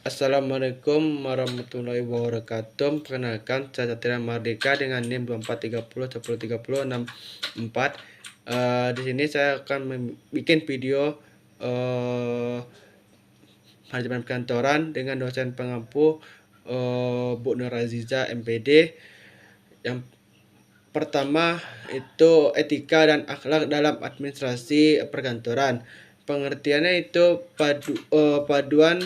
Assalamualaikum warahmatullahi wabarakatuh. Perkenalkan, saya Satria Mardika dengan NIM 2430 di sini saya akan bikin video manajemen perkantoran dengan dosen pengampu Bu Nur Aziza MPD. Yang pertama itu etika dan akhlak dalam administrasi perkantoran. Pengertiannya itu paduan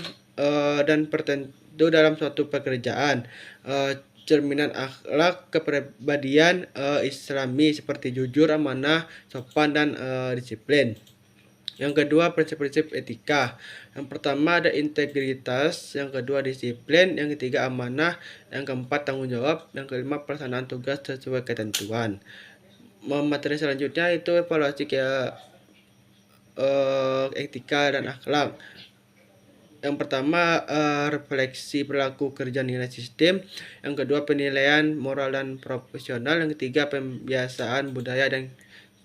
dan tertentu dalam suatu pekerjaan, cerminan akhlak kepribadian Islami seperti jujur, amanah, sopan, dan disiplin. Yang kedua, prinsip-prinsip etika. Yang pertama ada integritas, yang kedua disiplin, yang ketiga amanah, yang keempat tanggung jawab, yang kelima pelaksanaan tugas sesuai ketentuan. Materi selanjutnya itu evaluasi etika dan akhlak. Yang pertama refleksi perilaku kerja nilai sistem, yang kedua penilaian moral dan profesional, yang ketiga pembiasaan budaya dan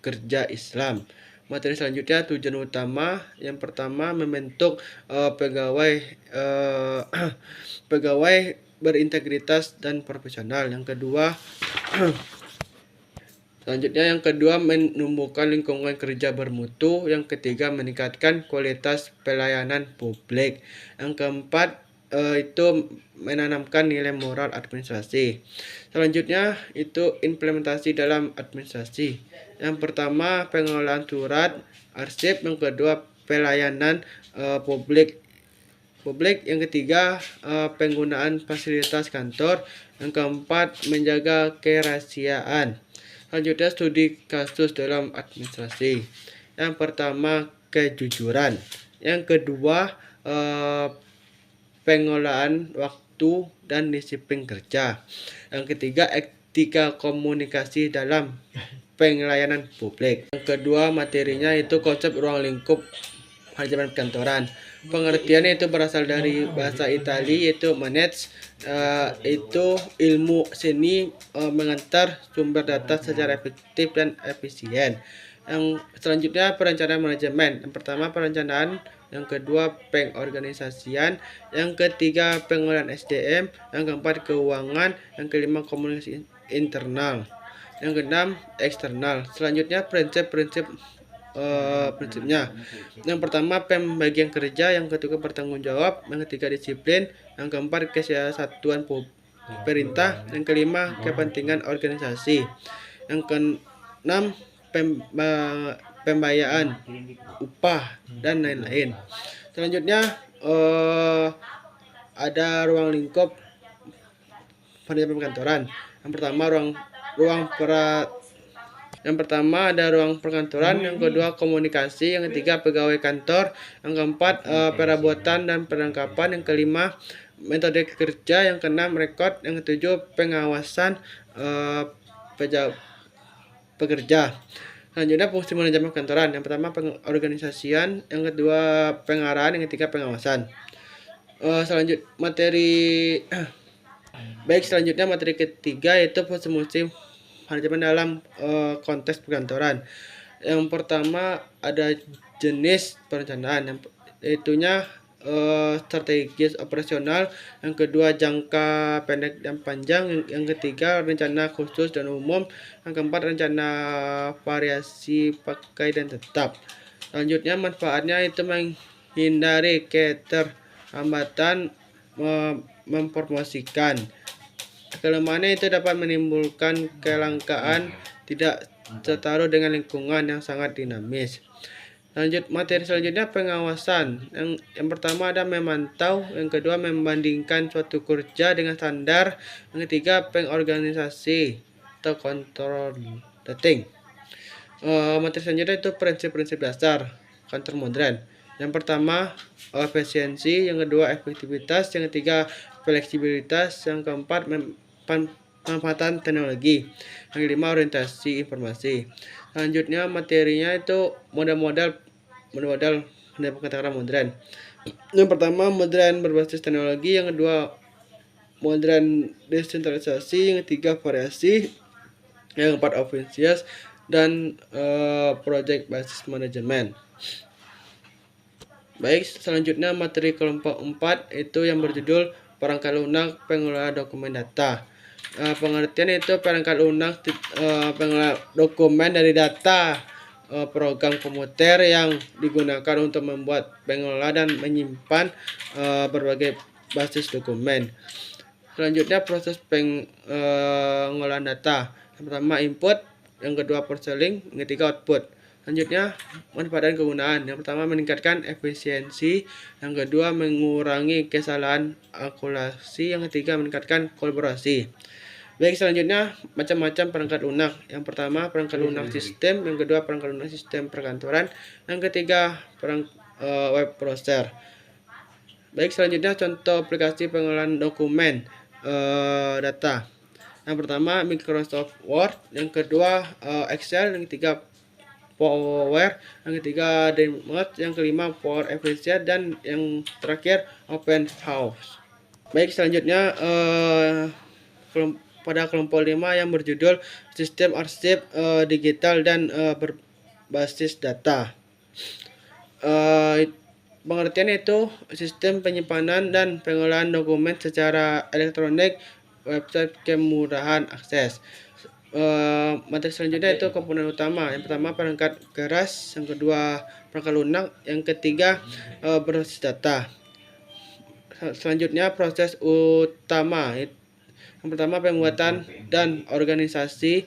kerja Islam. Materi selanjutnya tujuan utama. Yang pertama membentuk pegawai pegawai berintegritas dan profesional. Yang kedua menumbuhkan lingkungan kerja bermutu. Yang ketiga meningkatkan kualitas pelayanan publik. Yang keempat itu menanamkan nilai moral administrasi. Selanjutnya itu implementasi dalam administrasi. Yang pertama pengelolaan surat arsip, yang kedua pelayanan publik. Yang ketiga penggunaan fasilitas kantor, yang keempat menjaga kerahasiaan. Selanjutnya studi kasus dalam administrasi. Yang pertama kejujuran, yang kedua pengolahan waktu dan disiplin kerja, yang ketiga etika komunikasi dalam pelayanan publik. Yang kedua materinya itu konsep ruang lingkup manajemen perkantoran. Pengertiannya itu berasal dari bahasa Italia, yaitu manage, itu ilmu seni mengantar sumber data secara efektif dan efisien. Yang selanjutnya perencanaan manajemen. Yang pertama perencanaan, yang kedua pengorganisasian, yang ketiga pengolahan SDM, yang keempat keuangan, yang kelima komunikasi internal, yang keenam eksternal. Selanjutnya prinsipnya. Yang pertama pembagian kerja, yang kedua bertanggung jawab, yang ketiga disiplin, yang keempat kesatuan perintah, yang kelima kepentingan organisasi, yang keenam pembayaran upah dan lain-lain. Selanjutnya ada ruang lingkup manajemen perkantoran. Yang pertama ada ruang perkantoran, yang kedua komunikasi, yang ketiga pegawai kantor, yang keempat perabotan dan perlengkapan, yang kelima metode kerja, yang keenam rekod, yang ketujuh pengawasan pekerja. Selanjutnya fungsi manajemen kantoran. Yang pertama pengorganisasian, yang kedua pengarahan, yang ketiga pengawasan. Selanjutnya materi ketiga yaitu fungsi manajemen dalam konteks perkantoran. Yang pertama ada jenis perencanaan, yaitunya strategis operasional, yang kedua jangka pendek dan panjang, yang ketiga rencana khusus dan umum, yang keempat rencana variasi pakai dan tetap. Selanjutnya manfaatnya itu menghindari keterlambatan mempromosikan. Kelemahannya itu dapat menimbulkan kelangkaan, tidak setaruh dengan lingkungan yang sangat dinamis. Materi selanjutnya pengawasan. Yang pertama ada memantau, yang kedua membandingkan suatu kerja dengan standar, yang ketiga pengorganisasi atau control rating. Materi selanjutnya itu prinsip-prinsip dasar kantor modern. Yang pertama efisiensi, yang kedua efektivitas, yang ketiga fleksibilitas, yang keempat pemanfaatan teknologi, yang kelima orientasi informasi. Selanjutnya materinya itu modal perkantoran modern. Yang pertama modern berbasis teknologi, yang kedua modern desentralisasi, yang ketiga variasi, yang keempat ofisias, dan project basis manajemen. Baik, selanjutnya materi kelompok 4 itu yang berjudul perangkat lunak pengelola dokumen data. Pengertian itu perangkat lunak pengelola dokumen dari data program komputer yang digunakan untuk membuat, pengelola dan menyimpan berbagai basis dokumen. Selanjutnya proses pengolahan data. Yang pertama input, yang kedua processing, yang ketiga output. Selanjutnya manfaat dan kegunaan. Yang pertama meningkatkan efisiensi, yang kedua mengurangi kesalahan akurasi, yang ketiga meningkatkan kolaborasi. Baik, selanjutnya macam-macam perangkat lunak. Yang pertama perangkat lunak sistem, yang kedua perangkat lunak sistem perkantoran, yang ketiga web browser. Baik, selanjutnya contoh aplikasi pengolahan dokumen data. Yang pertama Microsoft Word, yang kedua Excel, yang ketiga Power, yang ketiga Dynamite, yang kelima Power Efficient, dan yang terakhir Open House. Baik, selanjutnya pada kelompok 5 yang berjudul sistem arsip digital dan berbasis data. Pengertian itu sistem penyimpanan dan pengolahan dokumen secara elektronik, website kemurahan akses. Materi selanjutnya itu komponen utama. Yang pertama perangkat keras, yang kedua perangkat lunak, yang ketiga berbasis data. Selanjutnya proses utama. Yang pertama pembuatan dan organisasi,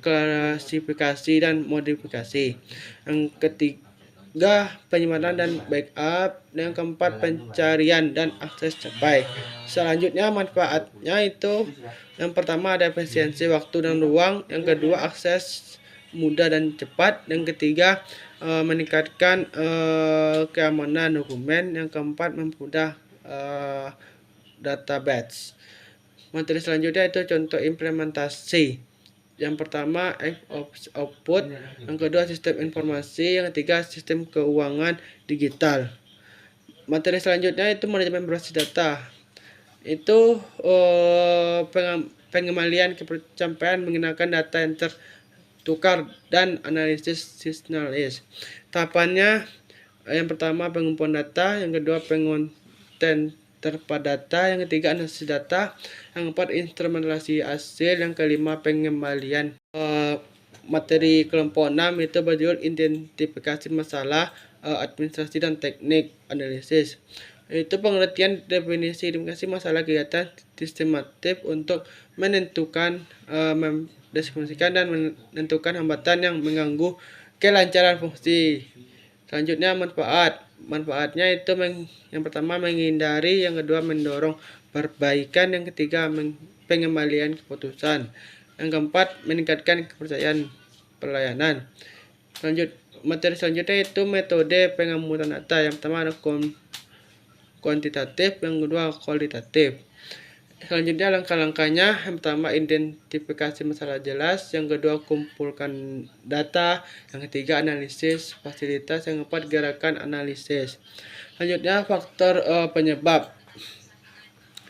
klasifikasi dan modifikasi. Yang ketiga penyimpanan dan backup. Yang keempat pencarian dan akses capai. Selanjutnya manfaatnya itu yang pertama ada efisiensi waktu dan ruang, yang kedua akses mudah dan cepat, yang ketiga meningkatkan keamanan dokumen, yang keempat mempermudah database. Materi selanjutnya itu contoh implementasi. Yang pertama output, yang kedua sistem informasi, yang ketiga sistem keuangan digital. Materi selanjutnya itu manajemen berbasis data. Itu pengembalian kepercapaian menggunakan data yang tertukar dan analisis sistematis. Tahapannya yang pertama pengumpulan data, yang kedua pengonten terhadap data, yang ketiga analisis data, yang keempat instrumentasi hasil, yang kelima pengembalian. Materi kelompok 6 itu berjudul identifikasi masalah, administrasi dan teknik analisis. Itu pengertian definisi identifikasi masalah kegiatan sistematif untuk menentukan, mendeskripsikan dan menentukan hambatan yang mengganggu kelancaran fungsi. Selanjutnya manfaatnya itu yang pertama menghindari, yang kedua mendorong perbaikan, yang ketiga pengembalian keputusan, yang keempat meningkatkan kepercayaan pelayanan. Materi selanjutnya itu metode pengamatan data. Yang pertama ada kuantitatif, yang kedua kualitatif. Selanjutnya langkah-langkahnya, yang pertama identifikasi masalah jelas, yang kedua kumpulkan data, yang ketiga analisis fasilitas, yang keempat gerakan analisis. Selanjutnya faktor penyebab.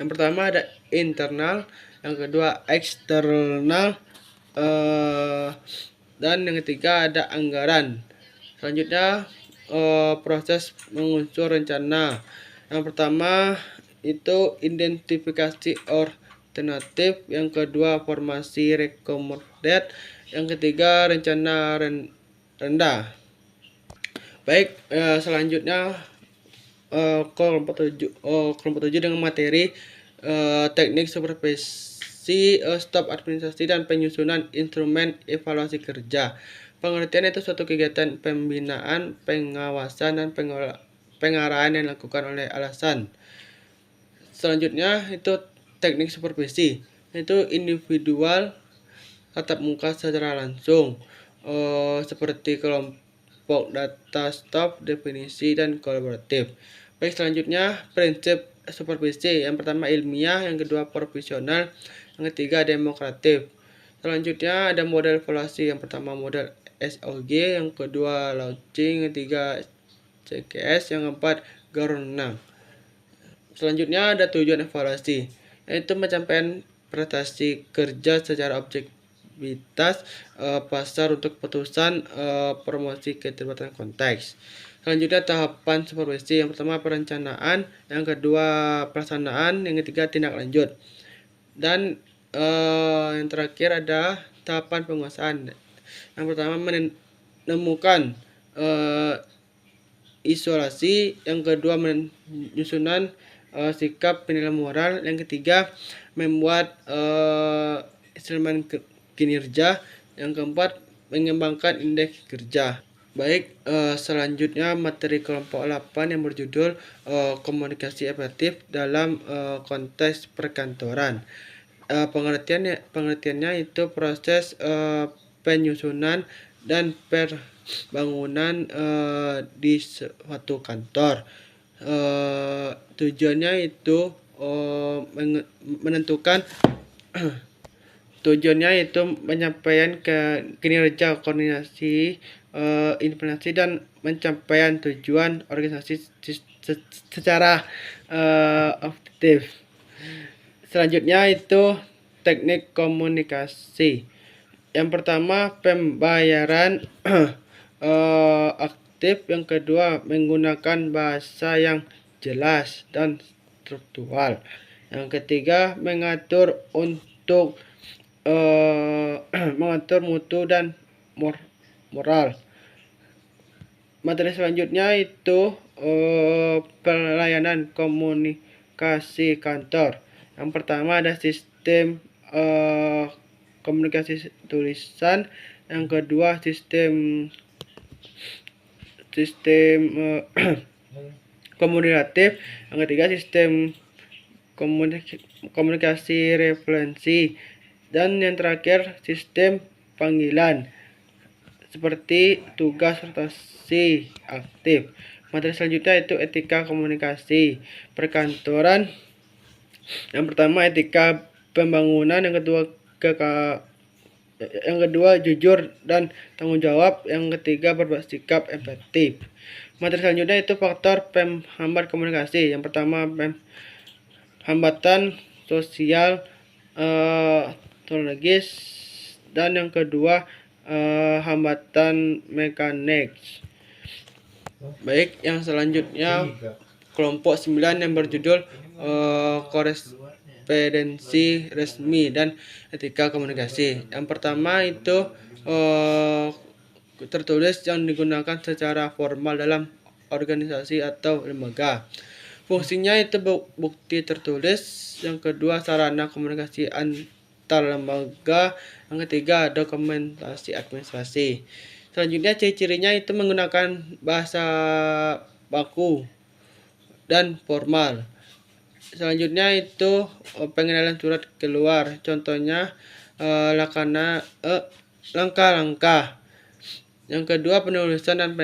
Yang pertama ada internal, yang kedua eksternal, dan yang ketiga ada anggaran. Selanjutnya proses mengunsur rencana. Yang pertama itu identifikasi alternatif, yang kedua formasi recommended, yang ketiga rencana rendah. Baik, selanjutnya kelompok 7 dengan materi teknik supervisi, staf administrasi dan penyusunan instrumen evaluasi kerja. Pengertian itu suatu kegiatan pembinaan, pengawasan dan pengarahan yang dilakukan oleh alasan. Selanjutnya itu teknik supervisi, itu individual tatap muka secara langsung, seperti kelompok data staff, definisi dan kolaboratif. Baik, selanjutnya prinsip supervisi. Yang pertama ilmiah, yang kedua profesional, yang ketiga demokratif. Selanjutnya ada model evaluasi. Yang pertama model SOG, yang kedua launching, yang ketiga CKS, yang keempat governance. Selanjutnya ada tujuan evaluasi, yaitu mencapaikan prestasi kerja secara objektivitas pasar untuk keputusan promosi keterlibatan konteks. Selanjutnya tahapan supervisi. Yang pertama perencanaan, yang kedua pelaksanaan, yang ketiga tindak lanjut. Dan yang terakhir ada tahapan penguasaan. Yang pertama menemukan isolasi, yang kedua menyusunan sikap penilaian moral, yang ketiga membuat instrumen kinerja, yang keempat mengembangkan indeks kerja. Baik, selanjutnya materi kelompok 8 yang berjudul komunikasi efektif dalam konteks perkantoran. Pengertiannya itu proses penyusunan dan perbangunan di suatu kantor. Tujuannya itu menentukan Tujuannya itu menyampaikan kinerja koordinasi implementasi dan pencapaian tujuan organisasi secara efektif. Selanjutnya itu teknik komunikasi. Yang pertama pembayaran aktif, yang kedua menggunakan bahasa yang jelas dan struktural. Yang ketiga mengatur untuk mengatur mutu dan moral. Materi selanjutnya itu pelayanan komunikasi kantor. Yang pertama ada sistem komunikasi tulisan, yang kedua sistem komunikatif, yang ketiga sistem komunikasi referensi, dan yang terakhir sistem panggilan seperti tugas rotasi aktif. Materi selanjutnya itu etika komunikasi perkantoran. Yang pertama etika pembangunan, yang kedua jujur dan tanggung jawab, yang ketiga bersikap efektif. Materi selanjutnya itu faktor penghambat komunikasi. Yang pertama hambatan sosial teknologis, dan yang kedua hambatan mekanik. Baik, yang selanjutnya kelompok 9 yang berjudul korespondensi resmi dan etika komunikasi. Yang pertama itu tertulis yang digunakan secara formal dalam organisasi atau lembaga. Fungsinya itu bukti tertulis, yang kedua sarana komunikasi antar lembaga, yang ketiga dokumentasi administrasi. Selanjutnya ciri-cirinya itu menggunakan bahasa baku dan formal. Selanjutnya itu pengenalan surat keluar, contohnya langkah-langkah. Yang kedua penulisan dan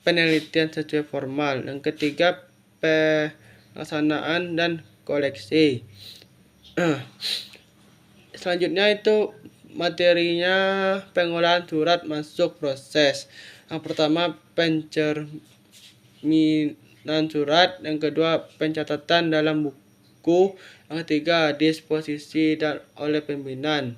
penelitian sesuai formal. Yang ketiga pelaksanaan dan koleksi. Selanjutnya itu materinya pengolahan surat masuk proses. Yang pertama pencerminan surat, yang kedua pencatatan dalam buku, yang ketiga disposisi dan oleh pimpinan.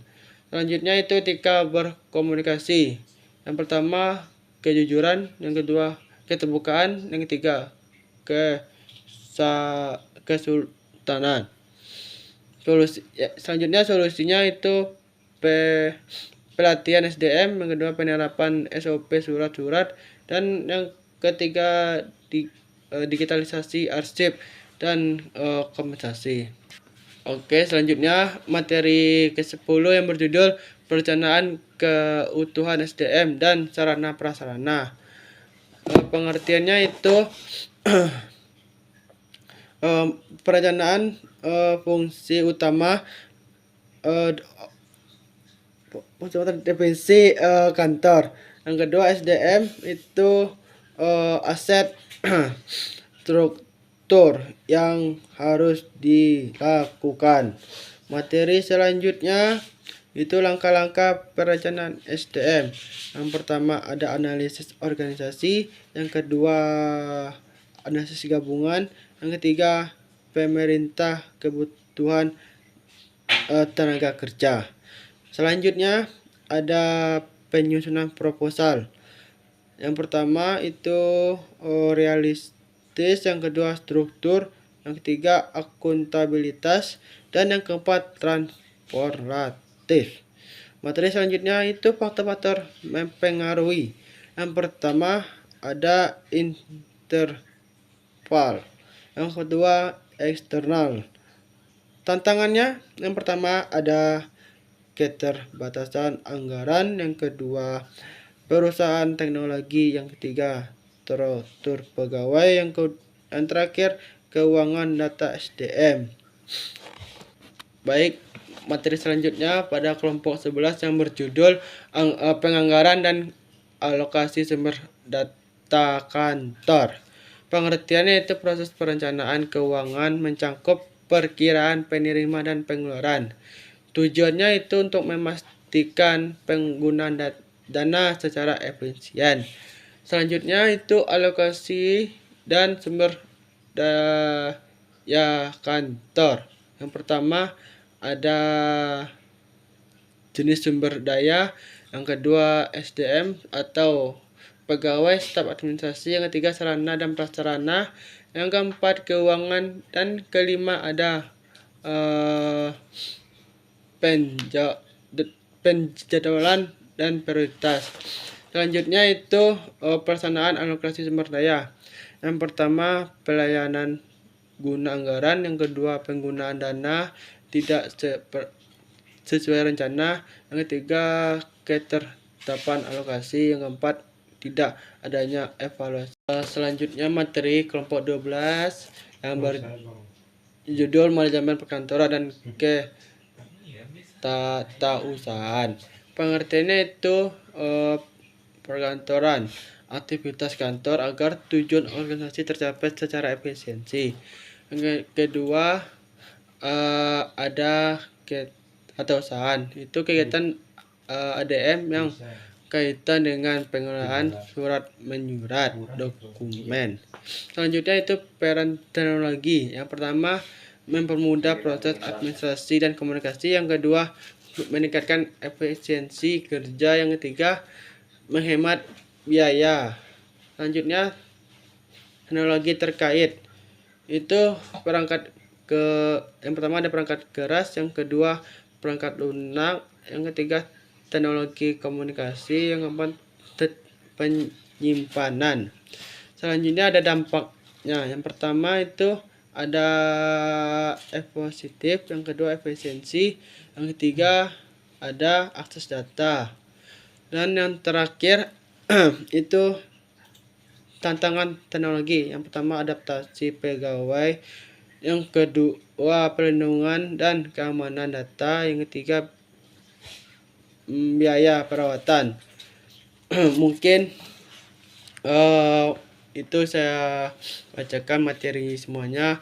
Selanjutnya itu etika berkomunikasi. Yang pertama kejujuran, yang kedua keterbukaan, yang ketiga kesultanan. Selanjutnya solusinya itu pelatihan SDM, yang kedua penerapan SOP surat-surat, dan yang ketiga digitalisasi arsip dan kompensasi. Oke, selanjutnya materi ke-10 yang berjudul perencanaan keutuhan SDM dan sarana prasarana. Pengertiannya itu perencanaan fungsi utama definisi kantor. Yang kedua SDM itu aset struktur yang harus dilakukan. Materi selanjutnya itu langkah-langkah perencanaan SDM. Yang pertama ada analisis organisasi, yang kedua analisis gabungan, yang ketiga pemerintah kebutuhan tenaga kerja. Selanjutnya ada penyusunan proposal. Yang pertama itu realistis, yang kedua struktur, yang ketiga akuntabilitas, dan yang keempat transportatif. Materi selanjutnya itu faktor-faktor mempengaruhi. Yang pertama ada interval, yang kedua eksternal. Tantangannya yang pertama ada keterbatasan anggaran, yang kedua perusahaan teknologi, yang ketiga struktur pegawai, yang terakhir keuangan data SDM. Baik, materi selanjutnya pada kelompok 11 yang berjudul penganggaran dan alokasi sumber data kantor. Pengertiannya itu proses perencanaan keuangan mencakup perkiraan penerima dan pengeluaran. Tujuannya itu untuk memastikan penggunaan dana secara efisien. Selanjutnya itu alokasi dan sumber daya kantor. Yang pertama ada jenis sumber daya, yang kedua SDM atau pegawai staf administrasi, yang ketiga sarana dan prasarana, yang keempat keuangan, dan kelima ada penjadwalan dan prioritas. Selanjutnya itu pelaksanaan alokasi sumber daya. Yang pertama pelayanan guna anggaran, yang kedua penggunaan dana tidak sesuai rencana, yang ketiga ketetapan alokasi, yang keempat tidak adanya evaluasi. Selanjutnya materi kelompok 12 yang berjudul manajemen perkantoran dan ketatahusahaan. Pengertiannya itu perkantoran, aktivitas kantor agar tujuan organisasi tercapai secara efisiensi. Yang kedua ada ketatahusahaan, itu kegiatan ADM yang kaitan dengan pengelolaan surat menyurat dokumen. Selanjutnya itu peran teknologi. Yang pertama mempermudah proses administrasi dan komunikasi, yang kedua meningkatkan efisiensi kerja, yang ketiga menghemat biaya. Selanjutnya teknologi terkait itu perangkat yang pertama ada perangkat keras, yang kedua perangkat lunak, yang ketiga teknologi komunikasi, yang keempat penyimpanan. Selanjutnya ada dampaknya. Yang pertama itu ada positif, yang kedua efisiensi, yang ketiga ada akses data, dan yang terakhir itu tantangan teknologi. Yang pertama adaptasi pegawai, yang kedua perlindungan dan keamanan data, yang ketiga biaya perawatan. Mungkin itu saya bacakan materi semuanya.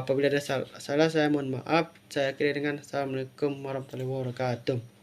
Apabila ada salah saya mohon maaf. Saya akhiri dengan assalamualaikum warahmatullahi wabarakatuh.